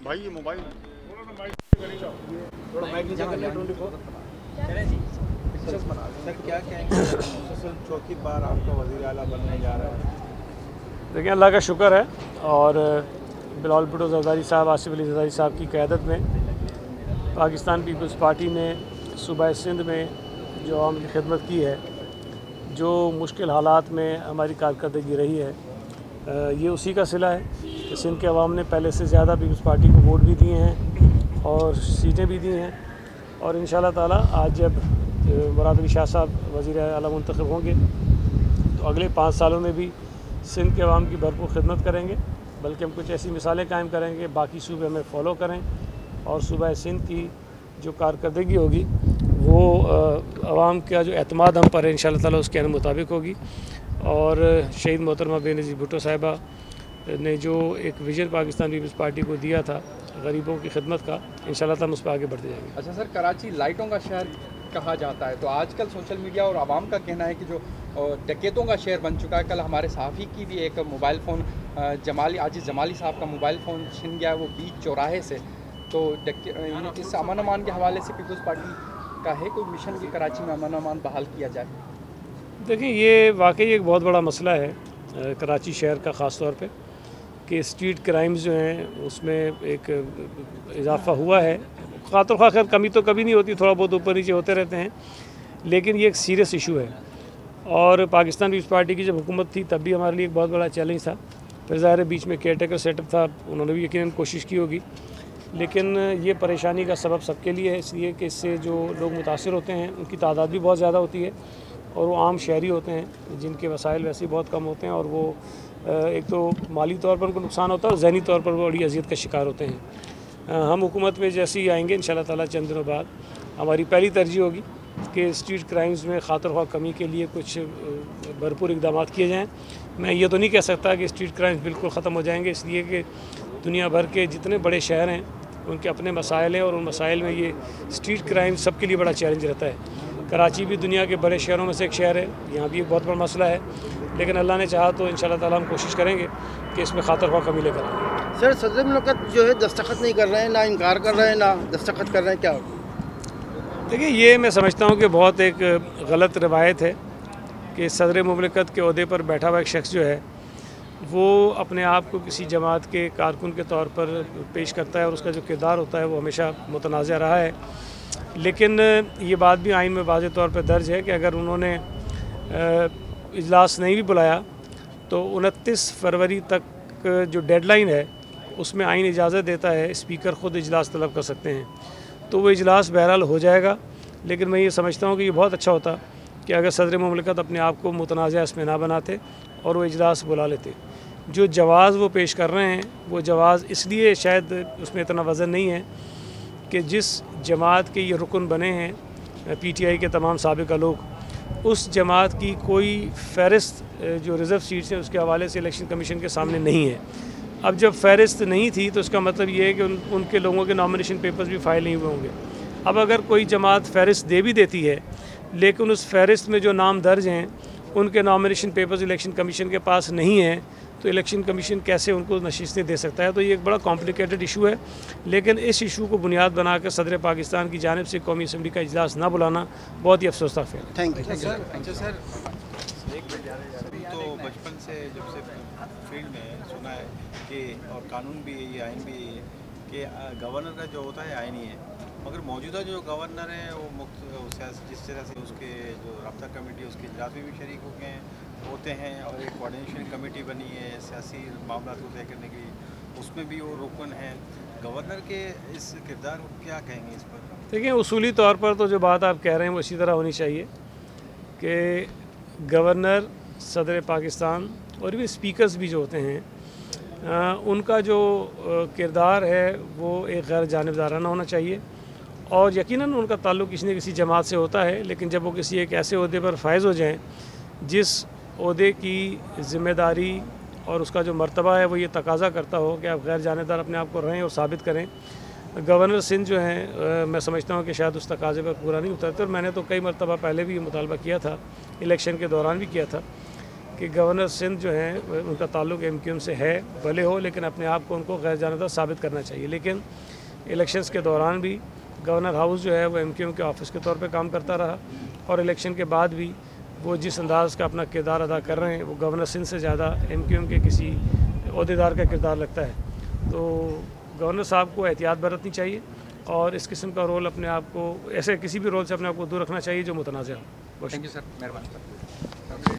भाई ये मोबाइल थोड़ा माइक नीचे कर लिया 24 चलें जी। सर क्या कहेंगे मुसलसल चौथी बार आपका वज़ीर आला बनने जा रहा है? देखिए अल्लाह का शुक्र है और बिलावल भुट्टो ज़रदारी साहब, आसिफ अली ज़रदारी साहब की क़यादत में पाकिस्तान पीपल्स पार्टी ने सूबा सिंध में जो आवाम की खिदमत की है, जो मुश्किल हालात में हमारी कारकर्दगी रही है, ये उसी का सिला है कि सिंध के अवाम ने पहले से ज़्यादा पीपल्स पार्टी को वोट भी दिए हैं और सीटें भी दी हैं। और इंशाअल्लाह ताला आज जब मुराद अली शाह साहब वज़ीर आला मुंतखब होंगे तो अगले 5 सालों में भी सिंध के अवाम की भरपूर खिदमत करेंगे, बल्कि हम कुछ ऐसी मिसालें कायम करेंगे, बाकी सूबे हमें फ़ॉलो करें और सूबा सिंध की जो कारकर्दगी होगी वो अवाम का जो एतमाद हम पर है इंशाअल्लाह ताला उसके मुताबिक होगी। और शहीद मोहतरमा बेनज़ीर भुट्टो साहिबा ने जो एक विजन पाकिस्तान पीपल्स पार्टी को दिया था गरीबों की खिदमत का, इंशाअल्लाह ताला हम उस पर आगे बढ़ते जाएंगे। अच्छा सर, कराची लाइटों का शहर कहा जाता है, तो आजकल सोशल मीडिया और आवाम का कहना है कि जो डकैतों का शहर बन चुका है। कल हमारे सहाफ़ी की भी एक मोबाइल फ़ोन आजिज़ जमाली साहब का मोबाइल फ़ोन छिन गया, वो बीच चौराहे से। तो इस अमन अमान के हवाले से पीपल्स पार्टी का है कोई मिशन कि कराची में अमन अमान बहाल किया जाए? देखिए ये वाकई एक बहुत बड़ा मसला है कराची शहर का, ख़ास तौर पे कि स्ट्रीट क्राइम्स जो हैं उसमें एक इजाफ़ा हुआ है। ख़ातर ख़्वाह खैर कमी तो कभी नहीं होती, थोड़ा बहुत ऊपर नीचे होते रहते हैं, लेकिन ये एक सीरियस इशू है। और पाकिस्तान पीपल्स पार्टी की जब हुकूमत थी तब भी हमारे लिए एक बहुत बड़ा चैलेंज था। फिर ज़ाहिर है बीच में केयर टेकर सेटअप था, उन्होंने भी यकीनन कोशिश की होगी, लेकिन ये परेशानी का सबब सबके लिए है, इसलिए कि इससे जो लोग मुतासर होते हैं उनकी तादाद भी बहुत ज़्यादा होती है और वो आम शहरी होते हैं जिनके वसाइल वैसे ही बहुत कम होते हैं और वो एक तो माली तौर पर उनको नुकसान होता है और ज़हनी तौर पर वो बड़ी अज़ियत का शिकार होते हैं। हम हुकूमत में जैसे ही आएंगे इंशाअल्लाह ताला चंद दिनों बाद हमारी पहली तरजीह होगी कि स्ट्रीट क्राइम्स में ख़ातर ख्वाह कमी के लिए कुछ भरपूर इक़दाम किए जाएँ। मैं ये तो नहीं कह सकता कि स्ट्रीट क्राइम्स बिल्कुल ख़त्म हो जाएंगे, इसलिए कि दुनिया भर के जितने बड़े शहर हैं उनके अपने मसाइल हैं और उन मसाइल में ये स्ट्रीट क्राइम सबके लिए बड़ा चैलेंज रहता है। कराची भी दुनिया के बड़े शहरों में से एक शहर है, यहाँ भी एक बहुत बड़ा मसला है, लेकिन अल्लाह ने चाहा तो इंशाअल्लाह ताला हम कोशिश करेंगे कि इसमें ख़ातर ख्वाह कमी लेकर आएँ। सर सदर मुमलिकत जो है दस्तखत नहीं कर रहे हैं, ना इनकार कर रहे हैं, ना दस्तखत कर रहे हैं, क्या? देखिए ये मैं समझता हूँ कि बहुत एक गलत रवायत है कि सदर मुमलिकत के ओहदे पर बैठा हुआ एक शख्स जो है वो अपने आप को किसी जमात के कारकुन के तौर पर पेश करता है और उसका जो किरदार होता है वो हमेशा मुतनाज़ा रहा है। लेकिन ये बात भी आइन में वाज़ेह तौर पर दर्ज है कि अगर उन्होंने इजलास नहीं भी बुलाया तो 29 फरवरी तक जो डेडलाइन है उसमें आइन इजाज़त देता है, स्पीकर ख़ुद इजलास तलब कर सकते हैं, तो वो इजलास बहरहाल हो जाएगा। लेकिन मैं ये समझता हूँ कि ये बहुत अच्छा होता कि अगर सदर मुमलिकत अपने आप को मुतनाज़ा इसमें ना बनाते और वो इजलास बुला लेते। जो जवाज़ वो पेश कर रहे हैं वो जवाज़ इसलिए शायद उसमें इतना वज़न नहीं है कि जिस जमात के ये रुकन बने हैं PTI के तमाम साबिक़ा लोग, उस जमात की कोई फ़हरिस्त जो रिज़र्व सीट्स हैं उसके हवाले से इलेक्शन कमीशन के सामने नहीं है। अब जब फ़हरिस्त नहीं थी तो इसका मतलब ये है कि उनके लोगों के नॉमिनेशन पेपर्स भी फ़ाइल नहीं हुए होंगे। अब अगर कोई जमात फ़हरिस्त दे भी देती है लेकिन उस फ़हरिस्त में जो नाम दर्ज हैं उनके नॉमिनेशन पेपर्स इलेक्शन कमीशन के पास नहीं है तो इलेक्शन कमीशन कैसे उनको नशिस्तें दे सकता है? तो ये एक बड़ा कॉम्प्लिकेटेड इशू है, लेकिन इस इशू को बुनियाद बनाकर सदर पाकिस्तान की जानिब से कौमी असम्बली का इजलास ना बुलाना बहुत ही अफसोसनाक है। Thank you. अच्छा सर, तो बचपन से जब से फील्ड में सुना है कि और कानून भी है, ये आइन भी है कि गवर्नर का जो होता है आइनी है, मगर मौजूदा जो गवर्नर है वो मुख्त जिस तरह से उसके जो रब्ता कमेटी उसके इजलास में भी शरीक होते हैं और एक कोऑर्डिनेशन कमेटी बनी है सियासी मामला को तय करने के लिए, उसमें भी वो रुकन है। गवर्नर के इस किरदार को क्या कहेंगे इस पर? देखिए उसूली तौर पर तो जो बात आप कह रहे हैं वो इसी तरह होनी चाहिए कि गवर्नर, सदर पाकिस्तान और भी स्पीकर्स भी जो होते हैं उनका जो किरदार है वो एक गैर जानिबदाराना होना चाहिए और यकीनन उनका ताल्लुक़ किसी न किसी जमात से होता है, लेकिन जब वो किसी एक ऐसे ओहदे पर फायज़ हो जाएँ जिस ओहदे की ज़िम्मेदारी और उसका जो मर्तबा है वो ये तकाज़ा करता हो कि आप गैर जानेदार अपने आप को रहें और साबित करें। गवर्नर सिंध जो हैं मैं समझता हूँ कि शायद उस तकाज़े पर पूरा नहीं उतरते और मैंने तो कई मरतबा पहले भी ये मुतालबा किया था, इलेक्शन के दौरान भी किया था कि गवर्नर सिंध जो हैं उनका ताल्लुक MQM से है भले हो, लेकिन अपने आप को उनको गैर जानबदार साबित करना चाहिए। लेकिन इलेक्शंस के दौरान भी गवर्नर हाउस जो है वो MQM के ऑफिस के तौर पे काम करता रहा, और इलेक्शन के बाद भी वो जिस अंदाज़ का अपना किरदार अदा कर रहे हैं वो गवर्नर सिंध से ज़्यादा MQM के किसी ओहदेदार का किरदार लगता है। तो गवर्नर साहब को एहतियात बरतनी चाहिए और इस किस्म का रोल अपने आप को, ऐसे किसी भी रोल से अपने आप को दूर रखना चाहिए जो मुतनाज़ हो। थैंक यू सर, मेहरबानी।